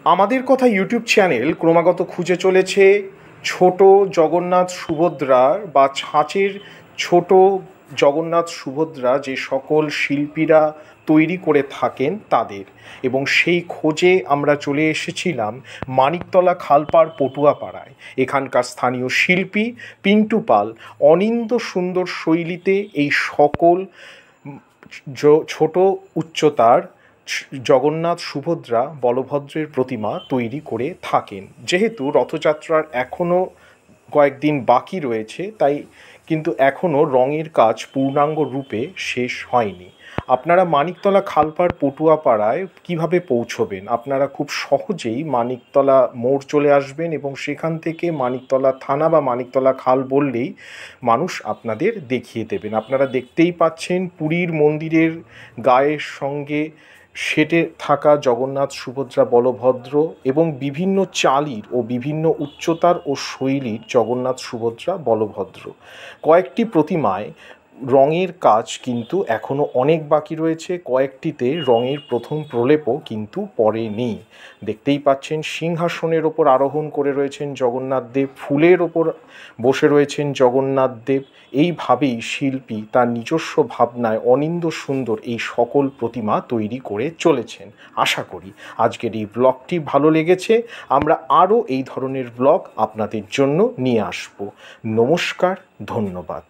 আমাদের কথা YouTube channel ক্রমাগত খুঁজে চলেছে ছোট জগন্নাথ সুভদ্রার বা ছাঁচের ছোট জগন্নাথ সুভদ্রা যে সকল শিল্পীরা তৈরি করে থাকেন তাদের, এবং সেই খোঁজে আমরা চলে এসেছিলাম মানিকতলা খালপাড় পটুয়াপাড়ায়। এখানকার স্থানীয় শিল্পী পিন্টু পাল অনিন্দ্য সুন্দর শৈলীতে এই সকল ছোট উচ্চতার জগন্নাথ সুভদ্রা বলভদ্রের প্রতিমা তৈরি করে থাকেন। যেহেতু রথযাত্রার এখনও কয়েকদিন বাকি রয়েছে, তাই কিন্তু এখনও রঙের কাজ পূর্ণাঙ্গ রূপে শেষ হয়নি। আপনারা মানিকতলা খালপাড় পটুয়াপাড়ায় কিভাবে পৌঁছবেন? আপনারা খুব সহজেই মানিকতলা মোড় চলে আসবেন এবং সেখান থেকে মানিকতলা থানা বা মানিকতলা খাল বললেই মানুষ আপনাদের দেখিয়ে দেবেন। আপনারা দেখতেই পাচ্ছেন পুরীর মন্দিরের গায়ের সঙ্গে সেটে থাকা জগন্নাথ সুভদ্রা বলভদ্র এবং বিভিন্ন চালির ও বিভিন্ন উচ্চতার ও শৈলীর জগন্নাথ সুভদ্রা বলভদ্র। কয়েকটি প্রতিমায় রঙের কাজ কিন্তু এখনও অনেক বাকি রয়েছে, কয়েকটিতে রঙের প্রথম প্রলেপও কিন্তু পড়েনি। দেখতেই পাচ্ছেন সিংহাসনের ওপর আরোহণ করে রয়েছেন জগন্নাথ দেব, ফুলের ওপর বসে রয়েছেন জগন্নাথ দেব। এইভাবেই শিল্পী তার নিজস্ব ভাবনায় অনিন্দ্য সুন্দর এই সকল প্রতিমা তৈরি করে চলেছেন। আশা করি আজকের এই ব্লগটি ভালো লেগেছে। আমরা আরও এই ধরনের ব্লগ আপনাদের জন্য নিয়ে আসব। নমস্কার, ধন্যবাদ।